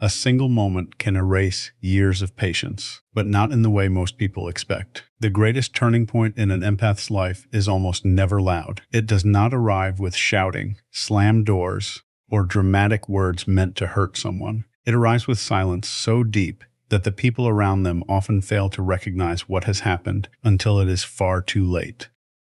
A single moment can erase years of patience, but not in the way most people expect. The greatest turning point in an empath's life is almost never loud. It does not arrive with shouting, slammed doors, or dramatic words meant to hurt someone. It arrives with silence so deep that the people around them often fail to recognize what has happened until it is far too late.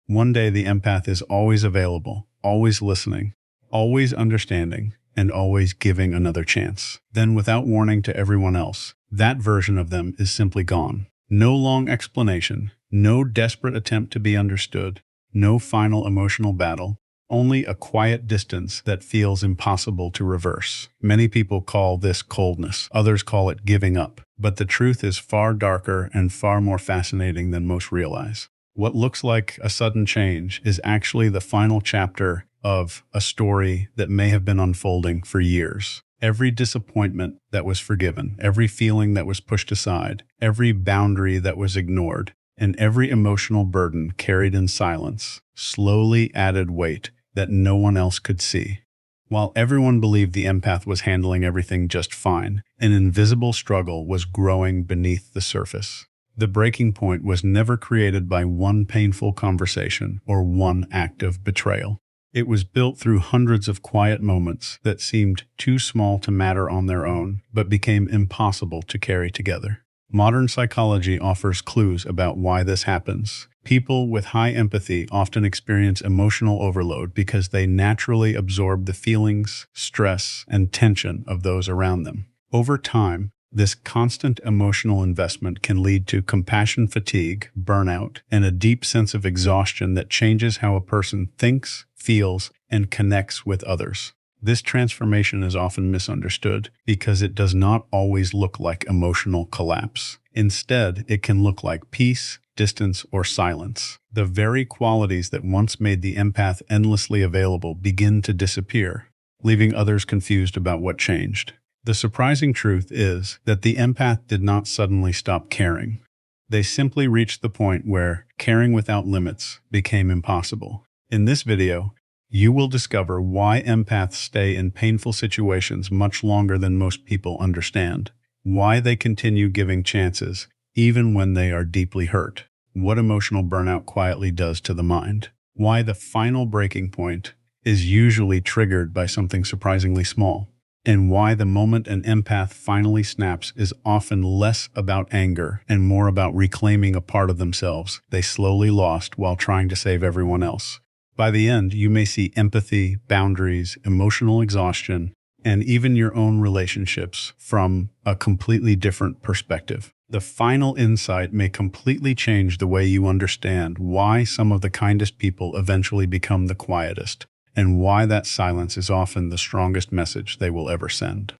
One day the empath is always available, always listening, always understanding, and always giving another chance. Then, without warning to everyone else, that version of them is simply gone. No long explanation, no desperate attempt to be understood, no final emotional battle, only a quiet distance that feels impossible to reverse. Many people call this coldness, others call it giving up, but the truth is far darker and far more fascinating than most realize. What looks like a sudden change is actually the final chapter of a story that may have been unfolding for years. Every disappointment that was forgiven, every feeling that was pushed aside, every boundary that was ignored, and every emotional burden carried in silence slowly added weight that no one else could see. While everyone believed the empath was handling everything just fine, an invisible struggle was growing beneath the surface. The breaking point was never created by one painful conversation or one act of betrayal. It was built through hundreds of quiet moments that seemed too small to matter on their own, but became impossible to carry together. Modern psychology offers clues about why this happens. People with high empathy often experience emotional overload because they naturally absorb the feelings, stress, and tension of those around them. Over time, this constant emotional investment can lead to compassion fatigue, burnout, and a deep sense of exhaustion that changes how a person thinks, feels, and connects with others. This transformation is often misunderstood because it does not always look like emotional collapse. Instead, it can look like peace, distance, or silence. The very qualities that once made the empath endlessly available begin to disappear, leaving others confused about what changed. The surprising truth is that the empath did not suddenly stop caring. They simply reached the point where caring without limits became impossible. In this video, you will discover why empaths stay in painful situations much longer than most people understand, why they continue giving chances even when they are deeply hurt, what emotional burnout quietly does to the mind, why the final breaking point is usually triggered by something surprisingly small, and why the moment an empath finally snaps is often less about anger and more about reclaiming a part of themselves they slowly lost while trying to save everyone else. By the end, you may see empathy, boundaries, emotional exhaustion, and even your own relationships from a completely different perspective. The final insight may completely change the way you understand why some of the kindest people eventually become the quietest, and why that silence is often the strongest message they will ever send.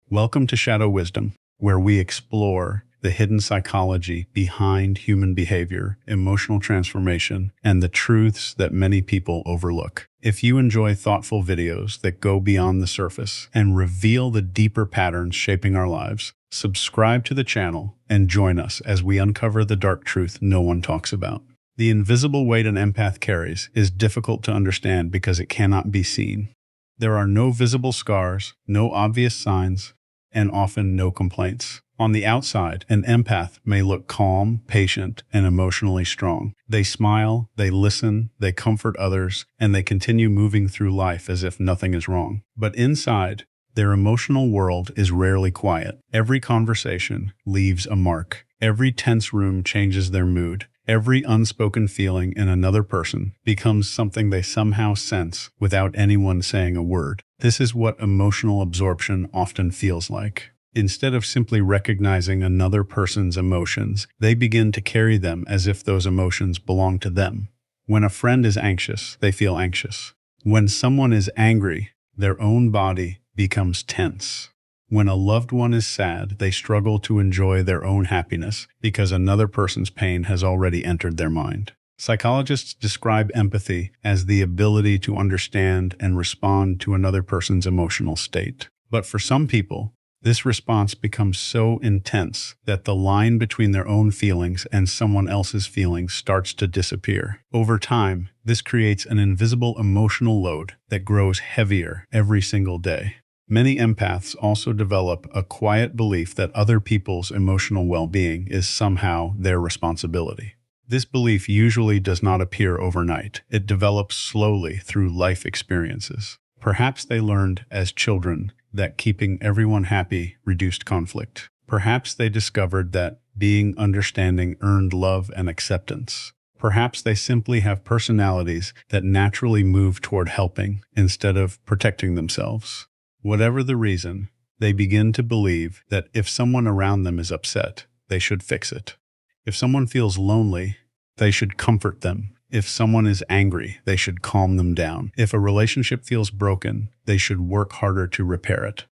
Welcome to Shadow Wisdom, where we explore the hidden psychology behind human behavior, emotional transformation, and the truths that many people overlook. If you enjoy thoughtful videos that go beyond the surface and reveal the deeper patterns shaping our lives, subscribe to the channel and join us as we uncover the dark truth no one talks about. The invisible weight an empath carries is difficult to understand because it cannot be seen. There are no visible scars, no obvious signs, and often no complaints. On the outside, an empath may look calm, patient, and emotionally strong. They smile, they listen, they comfort others, and they continue moving through life as if nothing is wrong. But inside, their emotional world is rarely quiet. Every conversation leaves a mark. Every tense room changes their mood. Every unspoken feeling in another person becomes something they somehow sense without anyone saying a word. This is what emotional absorption often feels like. Instead of simply recognizing another person's emotions, they begin to carry them as if those emotions belong to them. When a friend is anxious, they feel anxious. When someone is angry, their own body becomes tense. When a loved one is sad, they struggle to enjoy their own happiness because another person's pain has already entered their mind. Psychologists describe empathy as the ability to understand and respond to another person's emotional state. But for some people, this response becomes so intense that the line between their own feelings and someone else's feelings starts to disappear. Over time, this creates an invisible emotional load that grows heavier every single day. Many empaths also develop a quiet belief that other people's emotional well-being is somehow their responsibility. This belief usually does not appear overnight. It develops slowly through life experiences. Perhaps they learned as children that keeping everyone happy reduced conflict. Perhaps they discovered that being understanding earned love and acceptance. Perhaps they simply have personalities that naturally move toward helping instead of protecting themselves. Whatever the reason, they begin to believe that if someone around them is upset, they should fix it. If someone feels lonely, they should comfort them. If someone is angry, they should calm them down. If a relationship feels broken, they should work harder to repair it.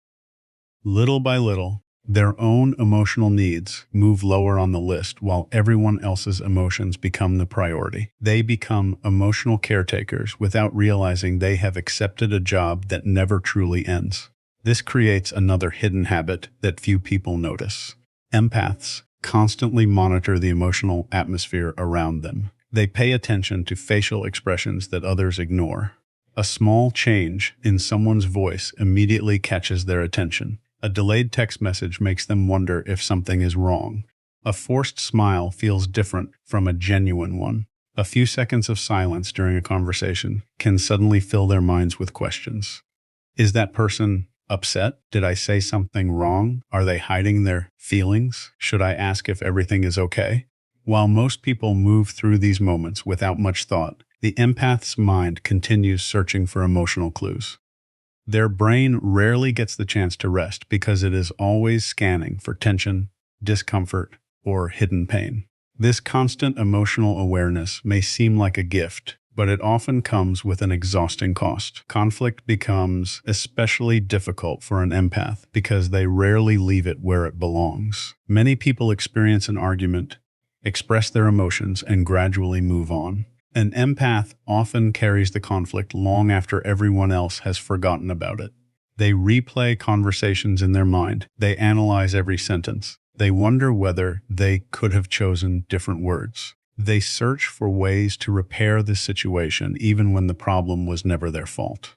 Little by little, their own emotional needs move lower on the list while everyone else's emotions become the priority. They become emotional caretakers without realizing they have accepted a job that never truly ends. This creates another hidden habit that few people notice. Empaths constantly monitor the emotional atmosphere around them. They pay attention to facial expressions that others ignore. A small change in someone's voice immediately catches their attention. A delayed text message makes them wonder if something is wrong. A forced smile feels different from a genuine one. A few seconds of silence during a conversation can suddenly fill their minds with questions. Is that person upset? Did I say something wrong? Are they hiding their feelings? Should I ask if everything is okay? While most people move through these moments without much thought, the empath's mind continues searching for emotional clues. Their brain rarely gets the chance to rest because it is always scanning for tension, discomfort, or hidden pain. This constant emotional awareness may seem like a gift, but it often comes with an exhausting cost. Conflict becomes especially difficult for an empath because they rarely leave it where it belongs. Many people experience an argument, express their emotions, and gradually move on. An empath often carries the conflict long after everyone else has forgotten about it. They replay conversations in their mind. They analyze every sentence. They wonder whether they could have chosen different words. They search for ways to repair the situation even when the problem was never their fault.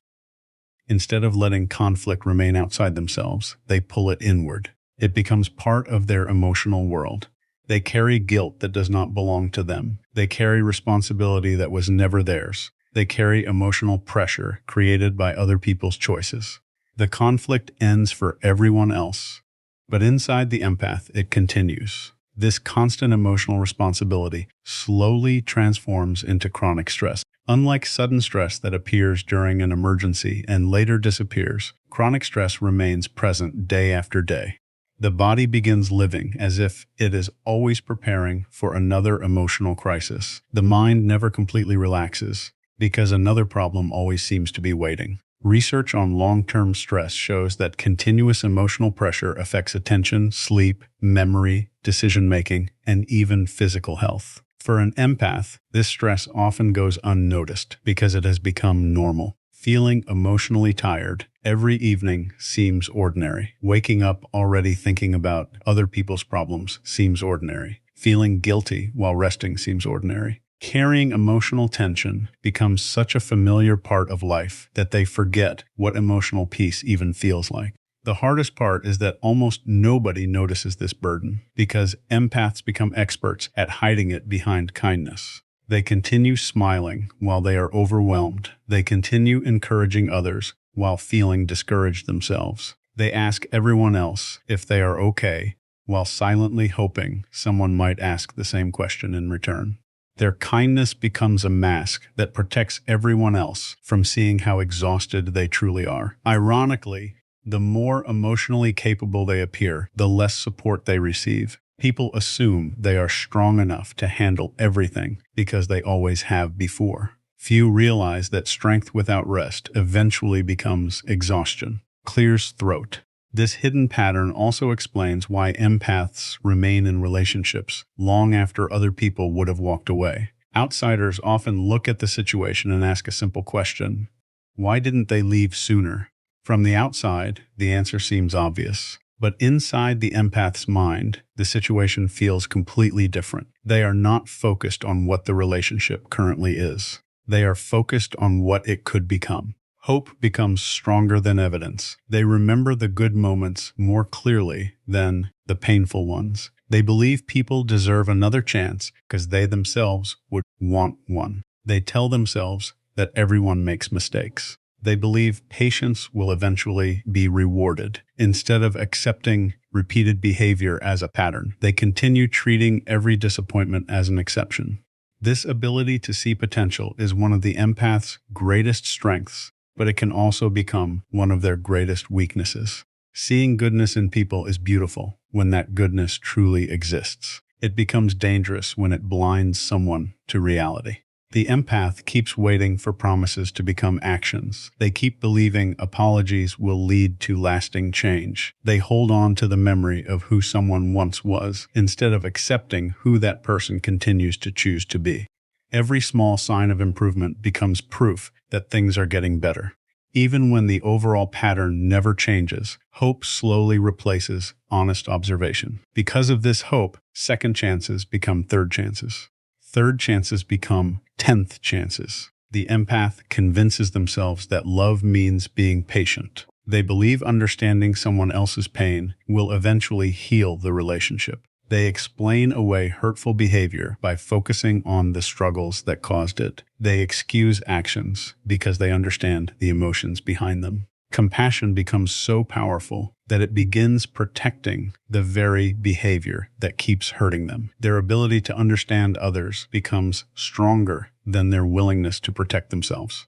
Instead of letting conflict remain outside themselves, they pull it inward. It becomes part of their emotional world. They carry guilt that does not belong to them. They carry responsibility that was never theirs. They carry emotional pressure created by other people's choices. The conflict ends for everyone else, but inside the empath, it continues. This constant emotional responsibility slowly transforms into chronic stress. Unlike sudden stress that appears during an emergency and later disappears, chronic stress remains present day after day. The body begins living as if it is always preparing for another emotional crisis. The mind never completely relaxes because another problem always seems to be waiting. Research on long-term stress shows that continuous emotional pressure affects attention, sleep, memory, decision-making, and even physical health. For an empath, this stress often goes unnoticed because it has become normal. Feeling emotionally tired every evening seems ordinary. Waking up already thinking about other people's problems seems ordinary. Feeling guilty while resting seems ordinary. Carrying emotional tension becomes such a familiar part of life that they forget what emotional peace even feels like. The hardest part is that almost nobody notices this burden because empaths become experts at hiding it behind kindness. They continue smiling while they are overwhelmed. They continue encouraging others while feeling discouraged themselves. They ask everyone else if they are okay while silently hoping someone might ask the same question in return. Their kindness becomes a mask that protects everyone else from seeing how exhausted they truly are. Ironically, the more emotionally capable they appear, the less support they receive. People assume they are strong enough to handle everything because they always have before. Few realize that strength without rest eventually becomes exhaustion, clears throat. This hidden pattern also explains why empaths remain in relationships long after other people would have walked away. Outsiders often look at the situation and ask a simple question: why didn't they leave sooner? From the outside, the answer seems obvious. But inside the empath's mind, the situation feels completely different. They are not focused on what the relationship currently is. They are focused on what it could become. Hope becomes stronger than evidence. They remember the good moments more clearly than the painful ones. They believe people deserve another chance because they themselves would want one. They tell themselves that everyone makes mistakes. They believe patience will eventually be rewarded. Instead of accepting repeated behavior as a pattern, they continue treating every disappointment as an exception. This ability to see potential is one of the empath's greatest strengths, but it can also become one of their greatest weaknesses. Seeing goodness in people is beautiful when that goodness truly exists. It becomes dangerous when it blinds someone to reality. The empath keeps waiting for promises to become actions. They keep believing apologies will lead to lasting change. They hold on to the memory of who someone once was, instead of accepting who that person continues to choose to be. Every small sign of improvement becomes proof that things are getting better. Even when the overall pattern never changes, hope slowly replaces honest observation. Because of this hope, second chances become third chances. Third chances become 10th chances. The empath convinces themselves that love means being patient. They believe understanding someone else's pain will eventually heal the relationship. They explain away hurtful behavior by focusing on the struggles that caused it. They excuse actions because they understand the emotions behind them. Compassion becomes so powerful that it begins protecting the very behavior that keeps hurting them. Their ability to understand others becomes stronger than their willingness to protect themselves.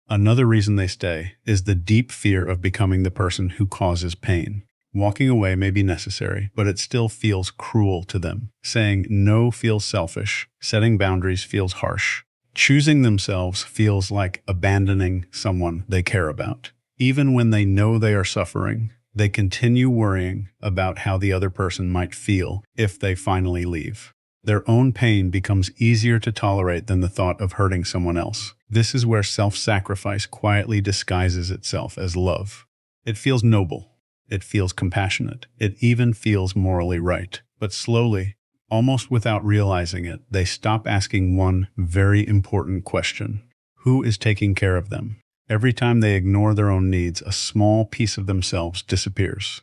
Another reason they stay is the deep fear of becoming the person who causes pain. Walking away may be necessary, but it still feels cruel to them. Saying no feels selfish. Setting boundaries feels harsh. Choosing themselves feels like abandoning someone they care about. Even when they know they are suffering, they continue worrying about how the other person might feel if they finally leave. Their own pain becomes easier to tolerate than the thought of hurting someone else. This is where self-sacrifice quietly disguises itself as love. It feels noble. It feels compassionate. It even feels morally right. But slowly, almost without realizing it, they stop asking one very important question. Who is taking care of them? Every time they ignore their own needs, a small piece of themselves disappears.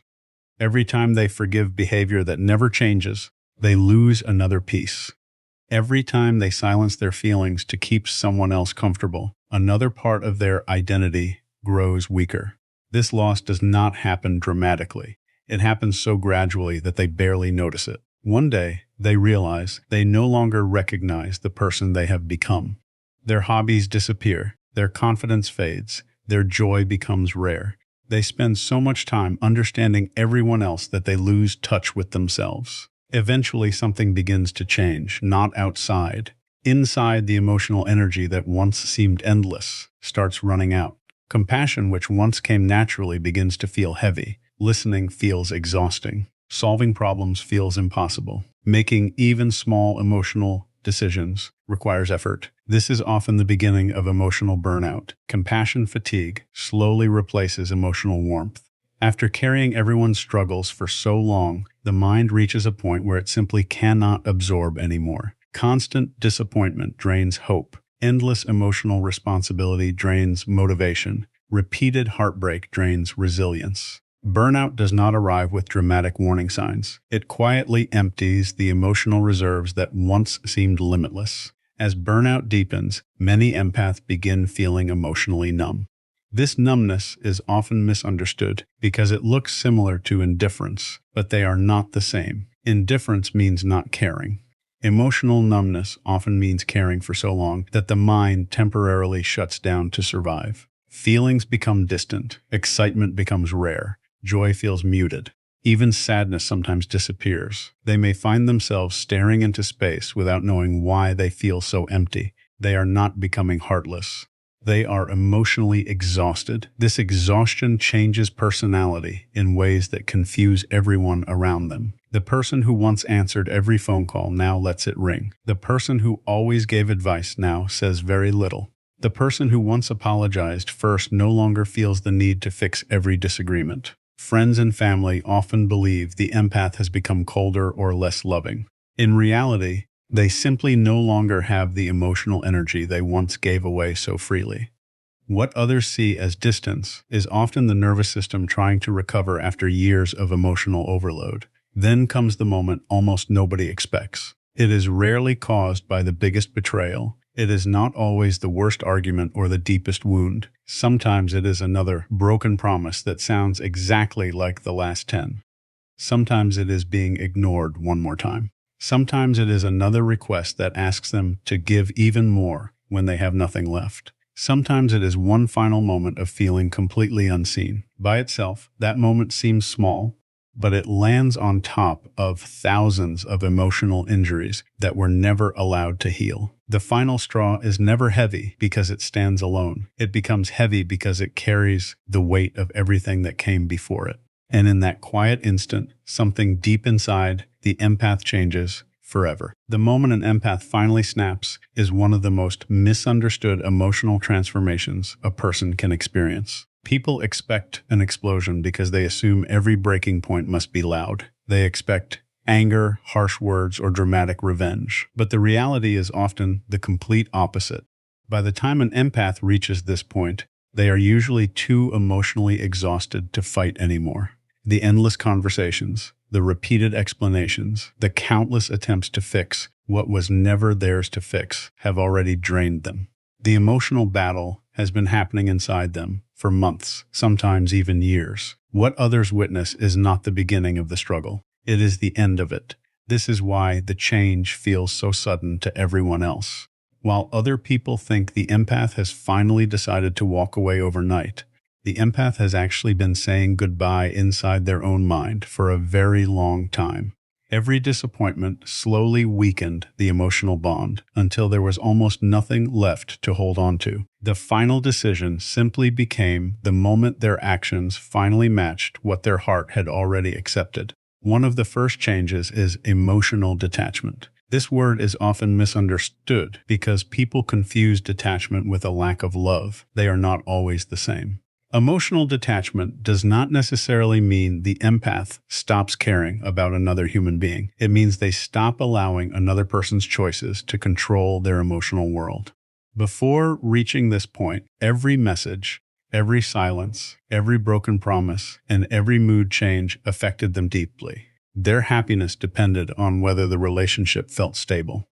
Every time they forgive behavior that never changes, they lose another piece. Every time they silence their feelings to keep someone else comfortable, another part of their identity grows weaker. This loss does not happen dramatically. It happens so gradually that they barely notice it. One day, they realize they no longer recognize the person they have become. Their hobbies disappear. Their confidence fades. Their joy becomes rare. They spend so much time understanding everyone else that they lose touch with themselves. Eventually, something begins to change, not outside. Inside, the emotional energy that once seemed endless starts running out. Compassion, which once came naturally, begins to feel heavy. Listening feels exhausting. Solving problems feels impossible. Making even small emotional decisions requires effort. This is often the beginning of emotional burnout. Compassion fatigue slowly replaces emotional warmth. After carrying everyone's struggles for so long, the mind reaches a point where it simply cannot absorb anymore. Constant disappointment drains hope. Endless emotional responsibility drains motivation. Repeated heartbreak drains resilience. Burnout does not arrive with dramatic warning signs. It quietly empties the emotional reserves that once seemed limitless. As burnout deepens, many empaths begin feeling emotionally numb. This numbness is often misunderstood because it looks similar to indifference, but they are not the same. Indifference means not caring. Emotional numbness often means caring for so long that the mind temporarily shuts down to survive. Feelings become distant. Excitement becomes rare. Joy feels muted. Even sadness sometimes disappears. They may find themselves staring into space without knowing why they feel so empty. They are not becoming heartless. They are emotionally exhausted. This exhaustion changes personality in ways that confuse everyone around them. The person who once answered every phone call now lets it ring. The person who always gave advice now says very little. The person who once apologized first no longer feels the need to fix every disagreement. Friends and family often believe the empath has become colder or less loving. In reality, they simply no longer have the emotional energy they once gave away so freely. What others see as distance is often the nervous system trying to recover after years of emotional overload. Then comes the moment almost nobody expects. It is rarely caused by the biggest betrayal. It is not always the worst argument or the deepest wound. Sometimes it is another broken promise that sounds exactly like the last 10. Sometimes it is being ignored one more time. Sometimes it is another request that asks them to give even more when they have nothing left. Sometimes it is one final moment of feeling completely unseen. By itself, that moment seems small, but it lands on top of thousands of emotional injuries that were never allowed to heal. The final straw is never heavy because it stands alone. It becomes heavy because it carries the weight of everything that came before it. And in that quiet instant, something deep inside the empath changes forever. The moment an empath finally snaps is one of the most misunderstood emotional transformations a person can experience. People expect an explosion because they assume every breaking point must be loud. They expect anger, harsh words, or dramatic revenge. But the reality is often the complete opposite. By the time an empath reaches this point, they are usually too emotionally exhausted to fight anymore. The endless conversations, the repeated explanations, the countless attempts to fix what was never theirs to fix have already drained them. The emotional battle has been happening inside them for months, sometimes even years. What others witness is not the beginning of the struggle. It is the end of it. This is why the change feels so sudden to everyone else. While other people think the empath has finally decided to walk away overnight, the empath has actually been saying goodbye inside their own mind for a very long time. Every disappointment slowly weakened the emotional bond until there was almost nothing left to hold on to. The final decision simply became the moment their actions finally matched what their heart had already accepted. One of the first changes is emotional detachment. This word is often misunderstood because people confuse detachment with a lack of love. They are not always the same. Emotional detachment does not necessarily mean the empath stops caring about another human being. It means they stop allowing another person's choices to control their emotional world. Before reaching this point, every message, every silence, every broken promise, and every mood change affected them deeply. Their happiness depended on whether the relationship felt stable.